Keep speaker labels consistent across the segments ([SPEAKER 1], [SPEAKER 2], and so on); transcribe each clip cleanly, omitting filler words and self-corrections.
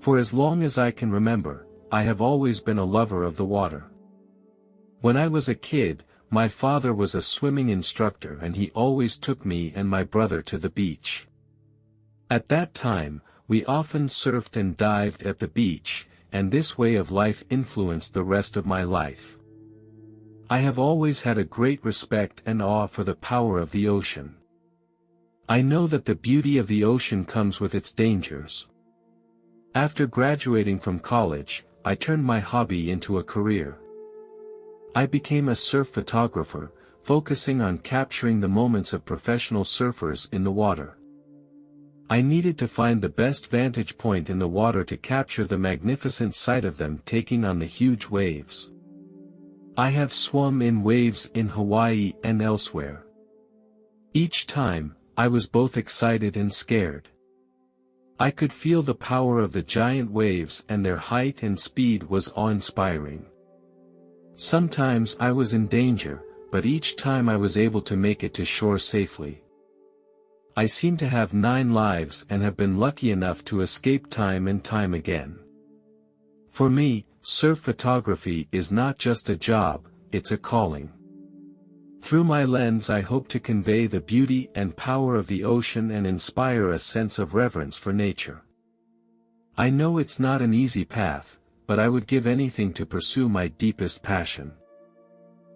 [SPEAKER 1] For as long as I can remember, I have always been a lover of the water. When I was a kid, my father was a swimming instructor and he always took me and my brother to the beach. At that time, we often surfed and dived at the beach, and this way of life influenced the rest of my life. I have always had a great respect and awe for the power of the ocean. I know that the beauty of the ocean comes with its dangers. After graduating from college, I turned my hobby into a career. I became a surf photographer, focusing on capturing the moments of professional surfers in the water. I needed to find the best vantage point in the water to capture the magnificent sight of them taking on the huge waves. I have swum in waves in Hawaii and elsewhere. Each time, I was both excited and scared. I could feel the power of the giant waves and their height and speed was awe-inspiring. Sometimes I was in danger, but each time I was able to make it to shore safely. I seem to have 9 lives and have been lucky enough to escape time and time again. For me, surf photography is not just a job, it's a calling. Through my lens I hope to convey the beauty and power of the ocean and inspire a sense of reverence for nature. I know it's not an easy path, but I would give anything to pursue my deepest passion.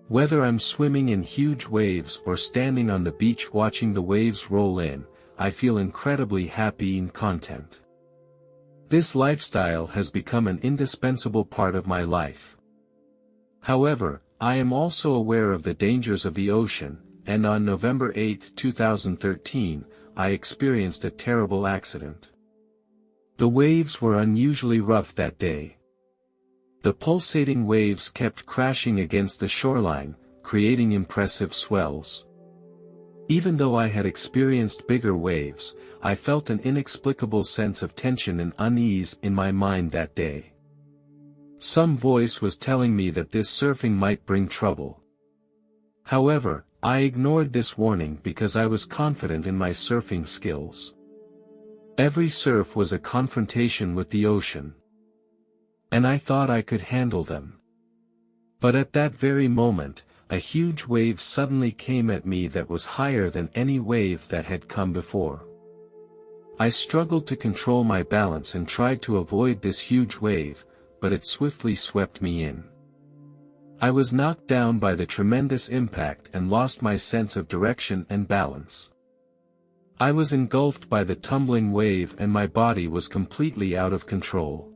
[SPEAKER 1] Whether I'm swimming in huge waves or standing on the beach watching the waves roll in, I feel incredibly happy and content. This lifestyle has become an indispensable part of my life. However, I am also aware of the dangers of the ocean, and on November 8, 2013, I experienced a terrible accident. The waves were unusually rough that day. The pulsating waves kept crashing against the shoreline, creating impressive swells. Even though I had experienced bigger waves, I felt an inexplicable sense of tension and unease in my mind that day. Some voice was telling me that this surfing might bring trouble. However, I ignored this warning because I was confident in my surfing skills. Every surf was a confrontation with the ocean. And I thought I could handle them. But at that very moment, a huge wave suddenly came at me that was higher than any wave that had come before. I struggled to control my balance and tried to avoid this huge wave, but it swiftly swept me in. I was knocked down by the tremendous impact and lost my sense of direction and balance. I was engulfed by the tumbling wave and my body was completely out of control.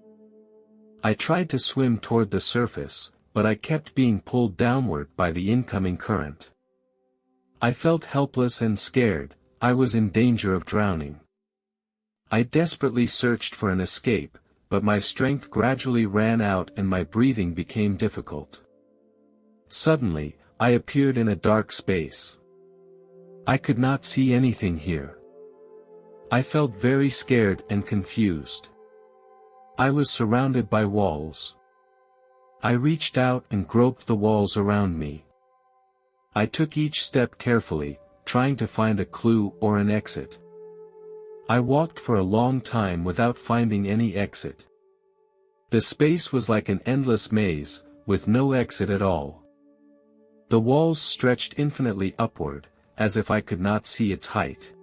[SPEAKER 1] I tried to swim toward the surface, but I kept being pulled downward by the incoming current. I felt helpless and scared, I was in danger of drowning. I desperately searched for an escape, but my strength gradually ran out and my breathing became difficult. Suddenly, I appeared in a dark space. I could not see anything here. I felt very scared and confused. I was surrounded by walls. I reached out and groped the walls around me. I took each step carefully, trying to find a clue or an exit. I walked for a long time without finding any exit. The space was like an endless maze, with no exit at all. The walls stretched infinitely upward, as if I could not see its height.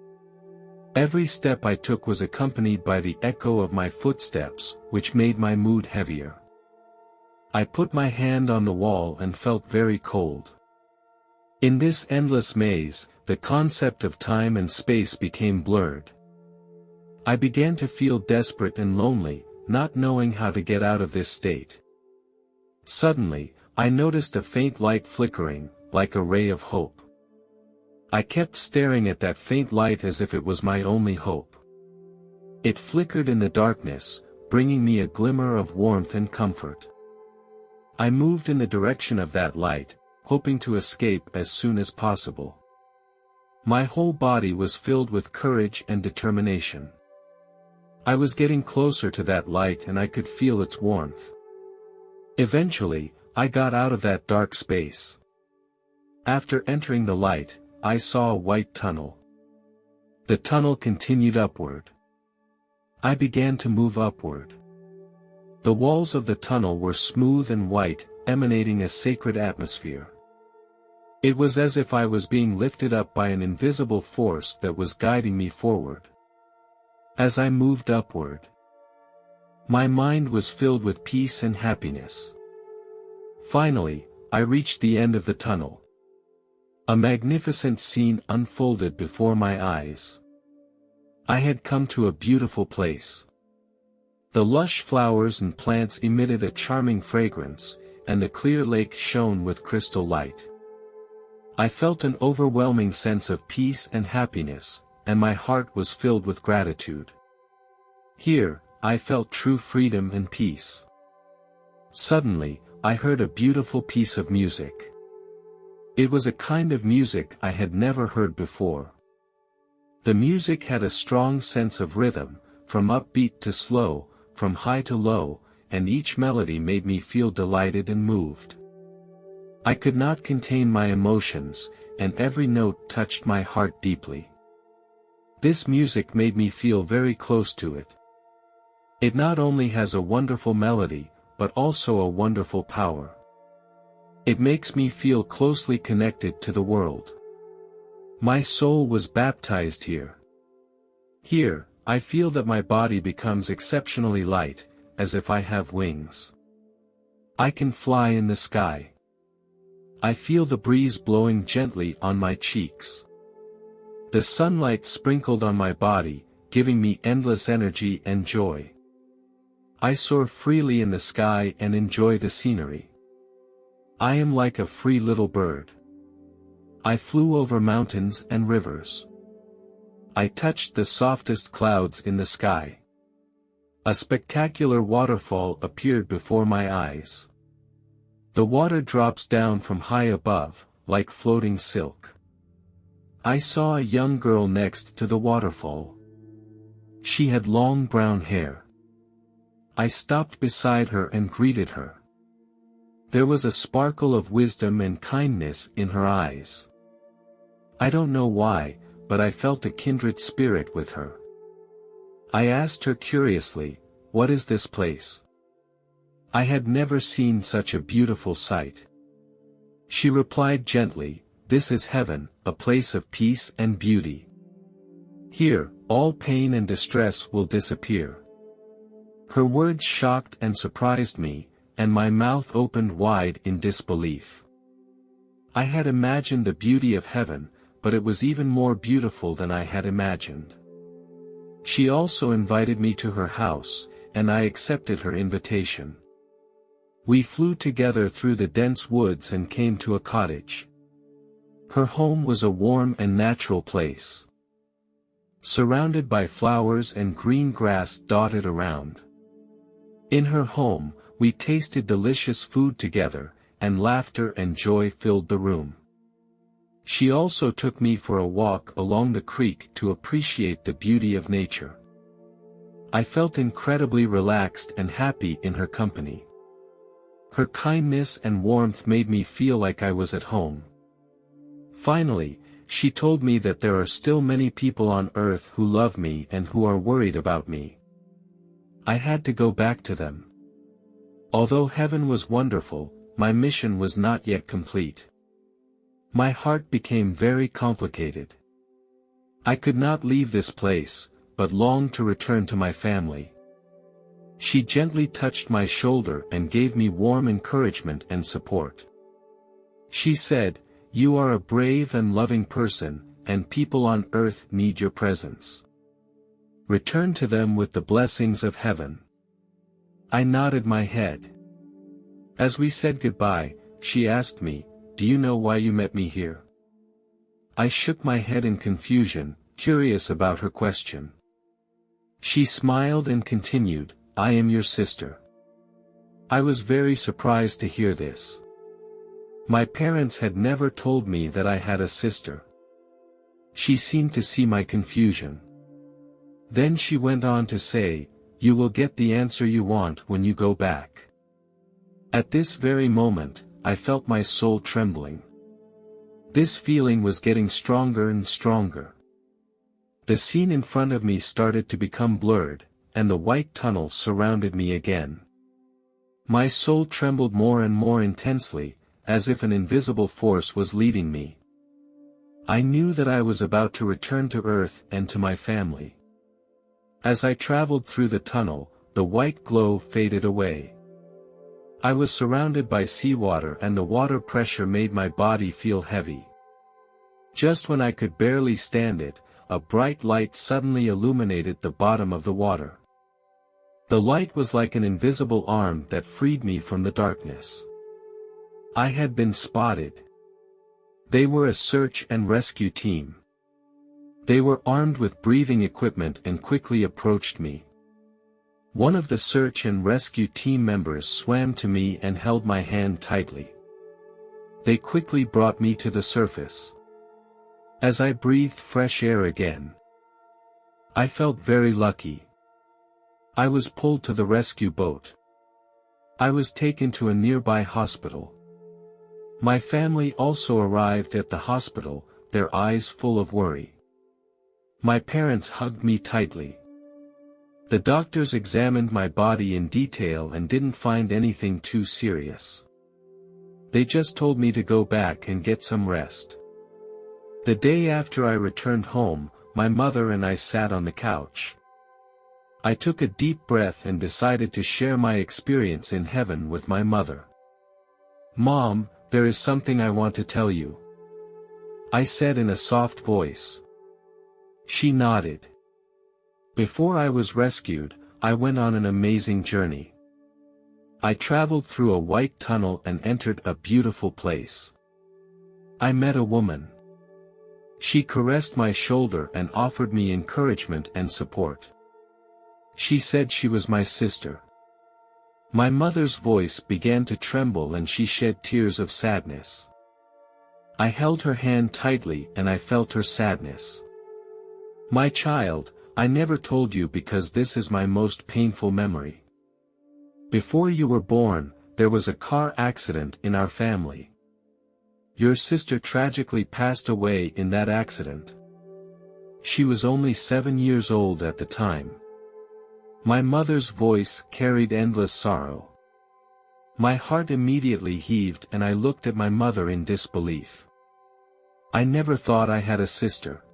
[SPEAKER 1] Every step I took was accompanied by the echo of my footsteps, which made my mood heavier. I put my hand on the wall and felt very cold. In this endless maze, the concept of time and space became blurred. I began to feel desperate and lonely, not knowing how to get out of this state. Suddenly, I noticed a faint light flickering, like a ray of hope. I kept staring at that faint light as if it was my only hope. It flickered in the darkness, bringing me a glimmer of warmth and comfort. I moved in the direction of that light, hoping to escape as soon as possible. My whole body was filled with courage and determination. I was getting closer to that light and I could feel its warmth. Eventually, I got out of that dark space. After entering the light, I saw a white tunnel. The tunnel continued upward. I began to move upward. The walls of the tunnel were smooth and white, emanating a sacred atmosphere. It was as if I was being lifted up by an invisible force that was guiding me forward. As I moved upward, my mind was filled with peace and happiness. Finally, I reached the end of the tunnel. A magnificent scene unfolded before my eyes. I had come to a beautiful place. The lush flowers and plants emitted a charming fragrance, and the clear lake shone with crystal light. I felt an overwhelming sense of peace and happiness, and my heart was filled with gratitude. Here, I felt true freedom and peace. Suddenly, I heard a beautiful piece of music. It was a kind of music I had never heard before. The music had a strong sense of rhythm, from upbeat to slow, from high to low, and each melody made me feel delighted and moved. I could not contain my emotions, and every note touched my heart deeply. This music made me feel very close to it. It not only has a wonderful melody, but also a wonderful power. It makes me feel closely connected to the world. My soul was baptized here. Here, I feel that my body becomes exceptionally light, as if I have wings. I can fly in the sky. I feel the breeze blowing gently on my cheeks. The sunlight sprinkled on my body, giving me endless energy and joy. I soar freely in the sky and enjoy the scenery. I am like a free little bird. I flew over mountains and rivers. I touched the softest clouds in the sky. A spectacular waterfall appeared before my eyes. The water drops down from high above, like floating silk. I saw a young girl next to the waterfall. She had long brown hair. I stopped beside her and greeted her. There was a sparkle of wisdom and kindness in her eyes. I don't know why, but I felt a kindred spirit with her. I asked her curiously, "What is this place?" I had never seen such a beautiful sight. She replied gently, "This is heaven, a place of peace and beauty. Here, all pain and distress will disappear." Her words shocked and surprised me, and my mouth opened wide in disbelief. I had imagined the beauty of heaven, but it was even more beautiful than I had imagined. She also invited me to her house, and I accepted her invitation. We flew together through the dense woods and came to a cottage. Her home was a warm and natural place, surrounded by flowers and green grass dotted around. In her home, we tasted delicious food together, and laughter and joy filled the room. She also took me for a walk along the creek to appreciate the beauty of nature. I felt incredibly relaxed and happy in her company. Her kindness and warmth made me feel like I was at home. Finally, she told me that there are still many people on earth who love me and who are worried about me. I had to go back to them. Although heaven was wonderful, my mission was not yet complete. My heart became very complicated. I could not leave this place, but longed to return to my family. She gently touched my shoulder and gave me warm encouragement and support. She said, "You are a brave and loving person, and people on earth need your presence. Return to them with the blessings of heaven." I nodded my head. As we said goodbye, she asked me, "Do you know why you met me here?" I shook my head in confusion, curious about her question. She smiled and continued, "I am your sister." I was very surprised to hear this. My parents had never told me that I had a sister. She seemed to see my confusion. Then she went on to say, "You will get the answer you want when you go back." At this very moment, I felt my soul trembling. This feeling was getting stronger and stronger. The scene in front of me started to become blurred, and the white tunnel surrounded me again. My soul trembled more and more intensely, as if an invisible force was leading me. I knew that I was about to return to Earth and to my family. As I traveled through the tunnel, the white glow faded away. I was surrounded by seawater and the water pressure made my body feel heavy. Just when I could barely stand it, a bright light suddenly illuminated the bottom of the water. The light was like an invisible arm that freed me from the darkness. I had been spotted. They were a search and rescue team. They were armed with breathing equipment and quickly approached me. One of the search and rescue team members swam to me and held my hand tightly. They quickly brought me to the surface. As I breathed fresh air again, I felt very lucky. I was pulled to the rescue boat. I was taken to a nearby hospital. My family also arrived at the hospital, their eyes full of worry. My parents hugged me tightly. The doctors examined my body in detail and didn't find anything too serious. They just told me to go back and get some rest. The day after I returned home, my mother and I sat on the couch. I took a deep breath and decided to share my experience in heaven with my mother. "Mom, there is something I want to tell you," I said in a soft voice. She nodded. Before I was rescued, I went on an amazing journey. I traveled through a white tunnel and entered a beautiful place. I met a woman. She caressed my shoulder and offered me encouragement and support. She said she was my sister. My mother's voice began to tremble and she shed tears of sadness. I held her hand tightly and I felt her sadness. "My child, I never told you because this is my most painful memory. Before you were born, there was a car accident in our family. Your sister tragically passed away in that accident. She was only 7 years old at the time." My mother's voice carried endless sorrow. My heart immediately heaved and I looked at my mother in disbelief. I never thought I had a sister.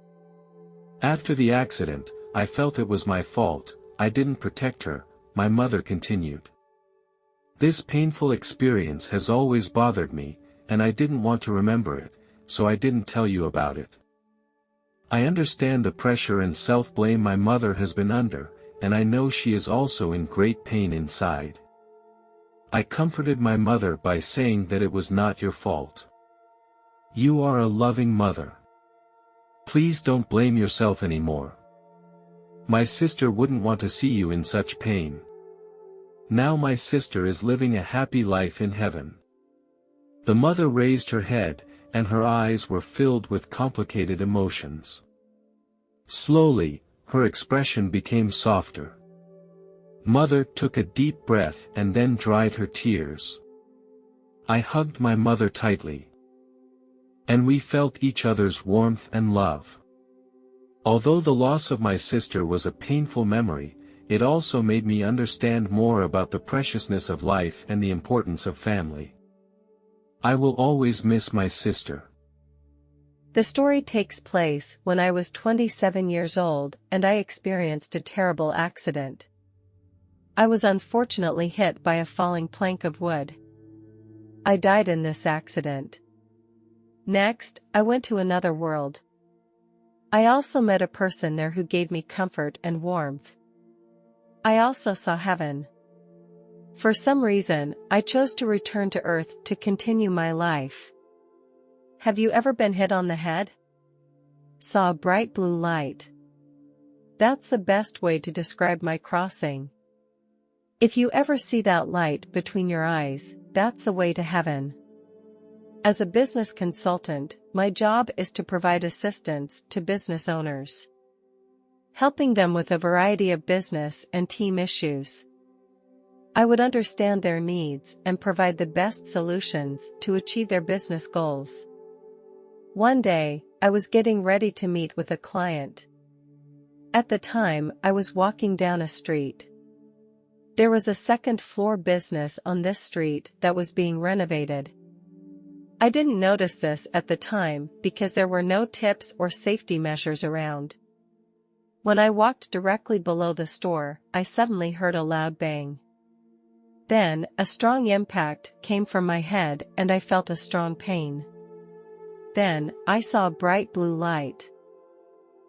[SPEAKER 1] After the accident, I felt it was my fault. I didn't protect her, my mother continued. This painful experience has always bothered me, and I didn't want to remember it, so I didn't tell you about it. I understand the pressure and self-blame my mother has been under, and I know she is also in great pain inside. I comforted my mother by saying that it was not your fault. You are a loving mother. Please don't blame yourself anymore. My sister wouldn't want to see you in such pain. Now my sister is living a happy life in heaven. The mother raised her head, and her eyes were filled with complicated emotions. Slowly, her expression became softer. Mother took a deep breath and then dried her tears. I hugged my mother tightly. And we felt each other's warmth and love. Although the loss of my sister was a painful memory, it also made me understand more about the preciousness of life and the importance of family. I will always miss my sister.
[SPEAKER 2] The story takes place when I was 27 years old and I experienced a terrible accident. I was unfortunately hit by a falling plank of wood. I died in this accident. Next, I went to another world. I also met a person there who gave me comfort and warmth. I also saw heaven. For some reason, I chose to return to Earth to continue my life. Have you ever been hit on the head? Saw a bright blue light. That's the best way to describe my crossing. If you ever see that light between your eyes, that's the way to heaven. As a business consultant, my job is to provide assistance to business owners, helping them with a variety of business and team issues. I would understand their needs and provide the best solutions to achieve their business goals. One day, I was getting ready to meet with a client. At the time, I was walking down a street. There was a second-floor business on this street that was being renovated. I didn't notice this at the time because there were no tips or safety measures around. When I walked directly below the store, I suddenly heard a loud bang. Then, a strong impact came from my head and I felt a strong pain. Then, I saw a bright blue light.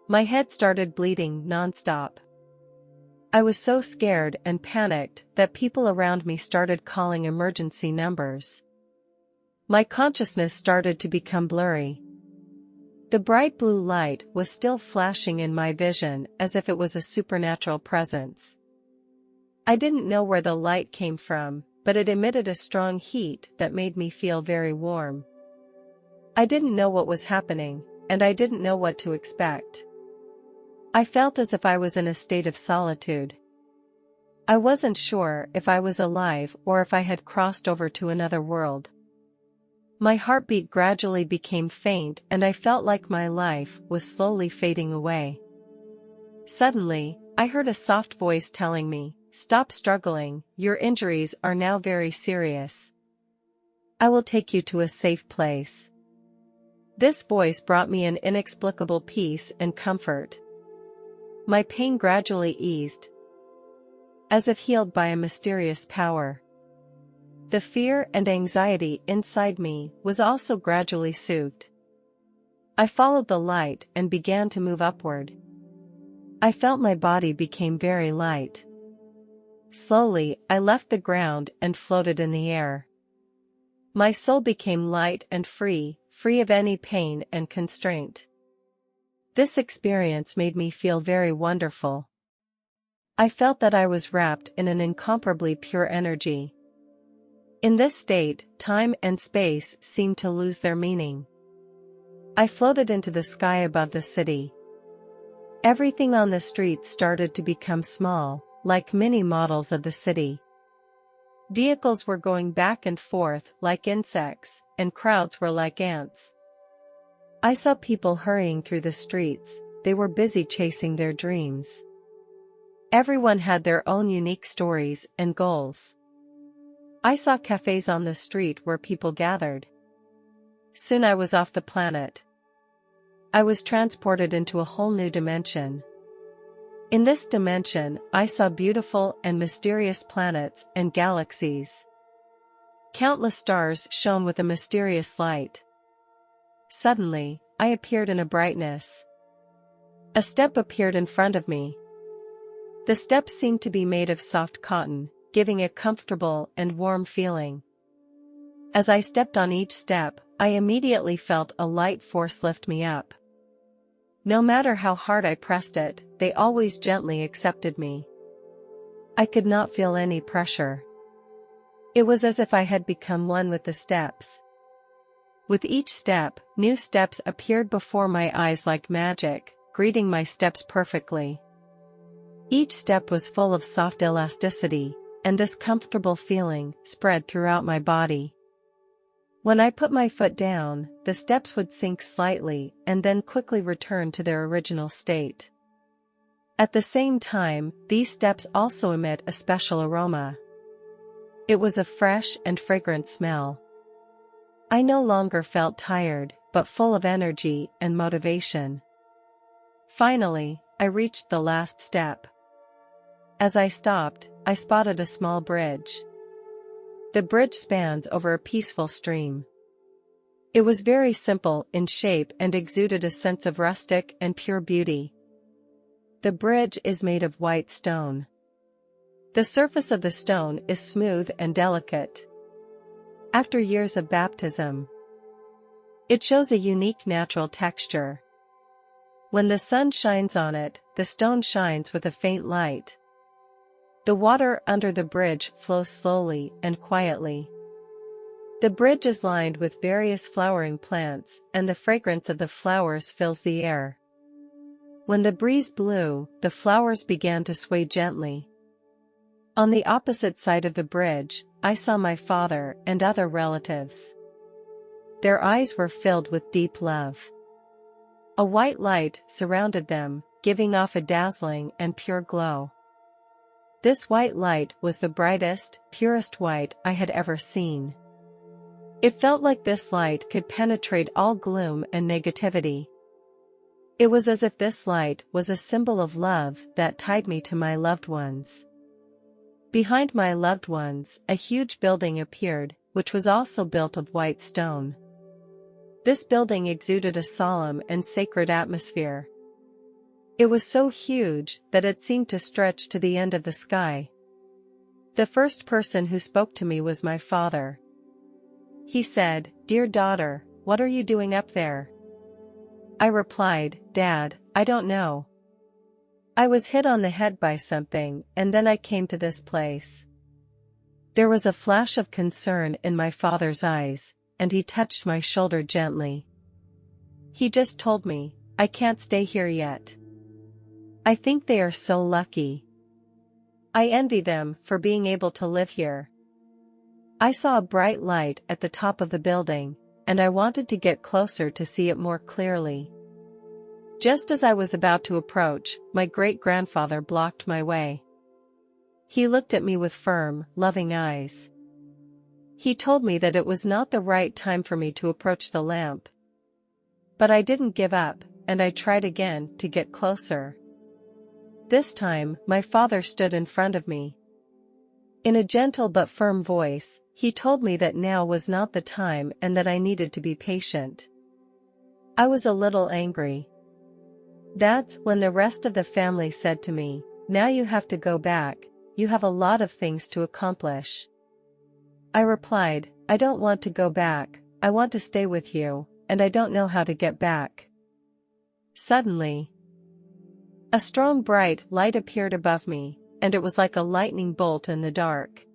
[SPEAKER 2] My head started bleeding nonstop. I was so scared and panicked that people around me started calling emergency numbers. My consciousness started to become blurry. The bright blue light was still flashing in my vision as if it was a supernatural presence. I didn't know where the light came from, but it emitted a strong heat that made me feel very warm. I didn't know what was happening, and I didn't know what to expect. I felt as if I was in a state of solitude. I wasn't sure if I was alive or if I had crossed over to another world. My heartbeat gradually became faint and I felt like my life was slowly fading away. Suddenly, I heard a soft voice telling me, "Stop struggling, your injuries are now very serious. I will take you to a safe place." This voice brought me an inexplicable peace and comfort. My pain gradually eased, as if healed by a mysterious power. The fear and anxiety inside me was also gradually soothed. I followed the light and began to move upward. I felt my body became very light. Slowly, I left the ground and floated in the air. My soul became light and free of any pain and constraint. This experience made me feel very wonderful. I felt that I was wrapped in an incomparably pure energy. In this state, time and space seemed to lose their meaning. I floated into the sky above the city. Everything on the streets started to become small, like mini models of the city. Vehicles were going back and forth like insects, and crowds were like ants. I saw people hurrying through the streets, they were busy chasing their dreams. Everyone had their own unique stories and goals. I saw cafes on the street where people gathered. Soon I was off the planet. I was transported into a whole new dimension. In this dimension, I saw beautiful and mysterious planets and galaxies. Countless stars shone with a mysterious light. Suddenly, I appeared in a brightness. A step appeared in front of me. The step seemed to be made of soft cotton, giving a comfortable and warm feeling. As I stepped on each step, I immediately felt a light force lift me up. No matter how hard I pressed it, they always gently accepted me. I could not feel any pressure. It was as if I had become one with the steps. With each step, new steps appeared before my eyes like magic, greeting my steps perfectly. Each step was full of soft elasticity, and this comfortable feeling spread throughout my body. When I put my foot down, the steps would sink slightly and then quickly return to their original state. At the same time, these steps also emit a special aroma. It was a fresh and fragrant smell. I no longer felt tired, but full of energy and motivation. Finally, I reached the last step. As I stopped, I spotted a small bridge. The bridge spans over a peaceful stream. It was very simple in shape and exuded a sense of rustic and pure beauty. The bridge is made of white stone. The surface of the stone is smooth and delicate. After years of baptism, it shows a unique natural texture. When the sun shines on it, the stone shines with a faint light. The water under the bridge flows slowly and quietly. The bridge is lined with various flowering plants, and the fragrance of the flowers fills the air. When the breeze blew, the flowers began to sway gently. On the opposite side of the bridge, I saw my father and other relatives. Their eyes were filled with deep love. A white light surrounded them, giving off a dazzling and pure glow. This white light was the brightest, purest white I had ever seen. It felt like this light could penetrate all gloom and negativity. It was as if this light was a symbol of love that tied me to my loved ones. Behind my loved ones, a huge building appeared, which was also built of white stone. This building exuded a solemn and sacred atmosphere. It was so huge that it seemed to stretch to the end of the sky. The first person who spoke to me was my father. He said, "Dear daughter, what are you doing up there?" I replied, "Dad, I don't know. I was hit on the head by something, and then I came to this place." There was a flash of concern in my father's eyes, and he touched my shoulder gently. He just told me, "I can't stay here yet. I think they are so lucky. I envy them for being able to live here." I saw a bright light at the top of the building, and I wanted to get closer to see it more clearly. Just as I was about to approach, my great-grandfather blocked my way. He looked at me with firm, loving eyes. He told me that it was not the right time for me to approach the lamp. But I didn't give up, and I tried again to get closer. This time, my father stood in front of me. In a gentle but firm voice, he told me that now was not the time and that I needed to be patient. I was a little angry. That's when the rest of the family said to me, "Now you have to go back, you have a lot of things to accomplish." I replied, "I don't want to go back, I want to stay with you, and I don't know how to get back." Suddenly, a strong bright light appeared above me, and it was like a lightning bolt in the dark.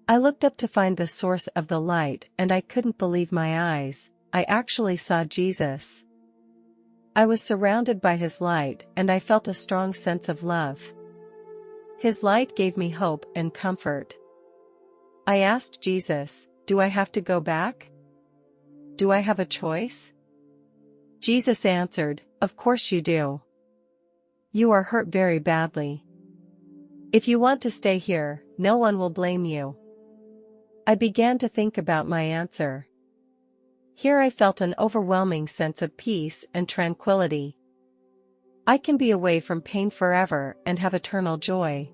[SPEAKER 2] I looked up to find the source of the light, and I couldn't believe my eyes. I actually saw Jesus. I was surrounded by his light, and I felt a strong sense of love. His light gave me hope and comfort. I asked Jesus, "Do I have to go back? Do I have a choice?" Jesus answered, "Of course you do. You are hurt very badly. If you want to stay here, no one will blame you." I began to think about my answer. Here I felt an overwhelming sense of peace and tranquility. I can be away from pain forever and have eternal joy.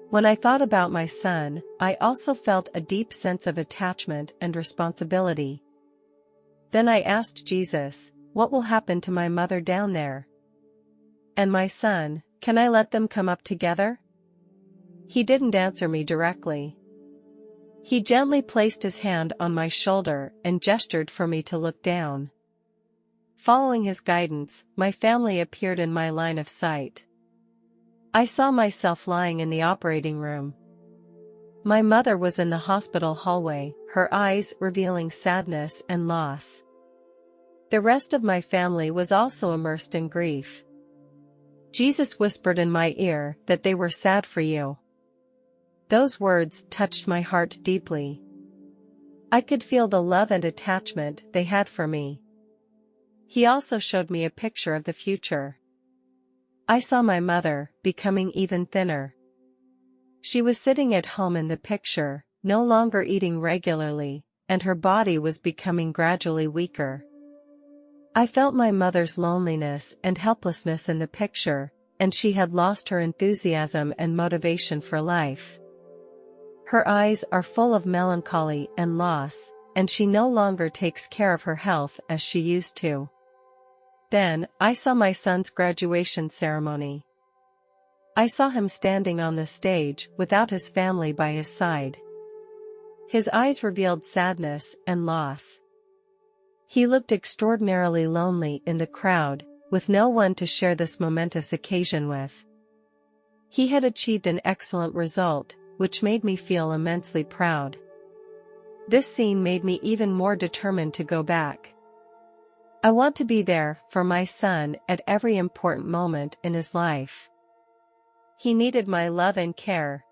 [SPEAKER 2] When I thought about my son, I also felt a deep sense of attachment and responsibility. Then I asked Jesus, "What will happen to my mother down there? And my son, can I let them come up together?" He didn't answer me directly. He gently placed his hand on my shoulder and gestured for me to look down. Following his guidance, my family appeared in my line of sight. I saw myself lying in the operating room. My mother was in the hospital hallway, her eyes revealing sadness and loss. The rest of my family was also immersed in grief. Jesus whispered in my ear that they were sad for you. Those words touched my heart deeply. I could feel the love and attachment they had for me. He also showed me a picture of the future. I saw my mother, becoming even thinner. She was sitting at home in the picture, no longer eating regularly, and her body was becoming gradually weaker. I felt my mother's loneliness and helplessness in the picture, and she had lost her enthusiasm and motivation for life. Her eyes are full of melancholy and loss, and she no longer takes care of her health as she used to. Then, I saw my son's graduation ceremony. I saw him standing on the stage without his family by his side. His eyes revealed sadness and loss. He looked extraordinarily lonely in the crowd, with no one to share this momentous occasion with. He had achieved an excellent result, which made me feel immensely proud. This scene made me even more determined to go back. I want to be there for my son at every important moment in his life. He needed my love and care.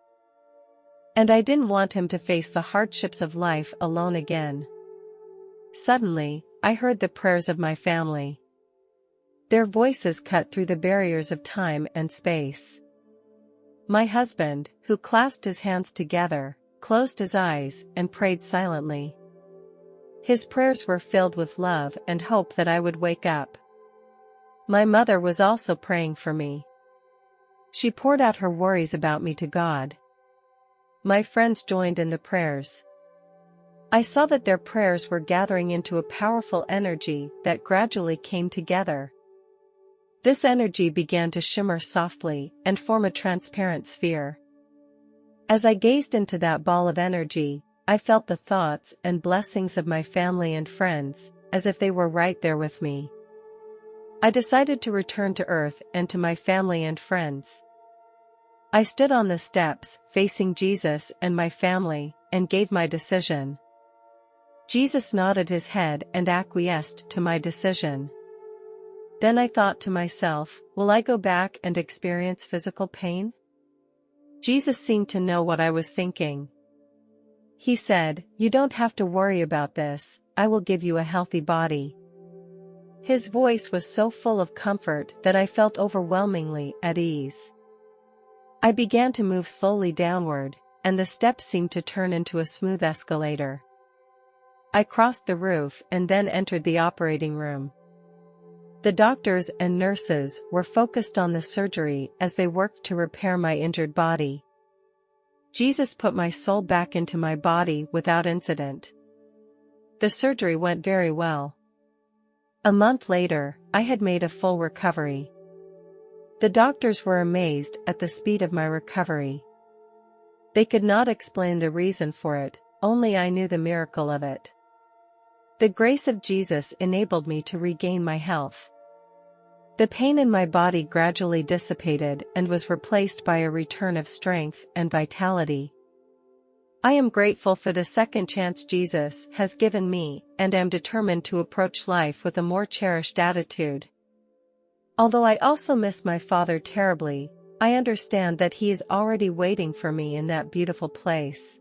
[SPEAKER 2] And I didn't want him to face the hardships of life alone again. Suddenly, I heard the prayers of my family. Their voices cut through the barriers of time and space. My husband, who clasped his hands together, closed his eyes and prayed silently. His prayers were filled with love and hope that I would wake up. My mother was also praying for me. She poured out her worries about me to God. My friends joined in the prayers. I saw that their prayers were gathering into a powerful energy that gradually came together. This energy began to shimmer softly and form a transparent sphere. As I gazed into that ball of energy, I felt the thoughts and blessings of my family and friends, as if they were right there with me. I decided to return to Earth and to my family and friends. I stood on the steps, facing Jesus and my family, and gave my decision. Jesus nodded his head and acquiesced to my decision. Then I thought to myself, will I go back and experience physical pain? Jesus seemed to know what I was thinking. He said, "You don't have to worry about this, I will give you a healthy body." His voice was so full of comfort that I felt overwhelmingly at ease. I began to move slowly downward, and the steps seemed to turn into a smooth escalator. I crossed the roof and then entered the operating room. The doctors and nurses were focused on the surgery as they worked to repair my injured body. Jesus put my soul back into my body without incident. The surgery went very well. A month later, I had made a full recovery. The doctors were amazed at the speed of my recovery. They could not explain the reason for it, only I knew the miracle of it. The grace of Jesus enabled me to regain my health. The pain in my body gradually dissipated and was replaced by a return of strength and vitality. I am grateful for the second chance Jesus has given me and am determined to approach life with a more cherished attitude. Although I also miss my father terribly, I understand that he is already waiting for me in that beautiful place.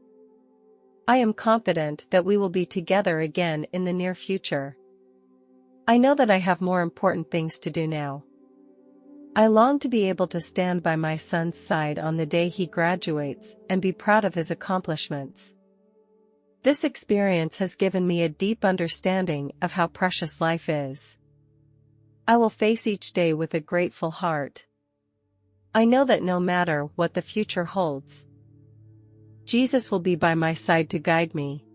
[SPEAKER 2] I am confident that we will be together again in the near future. I know that I have more important things to do now. I long to be able to stand by my son's side on the day he graduates and be proud of his accomplishments. This experience has given me a deep understanding of how precious life is. I will face each day with a grateful heart. I know that no matter what the future holds, Jesus will be by my side to guide me.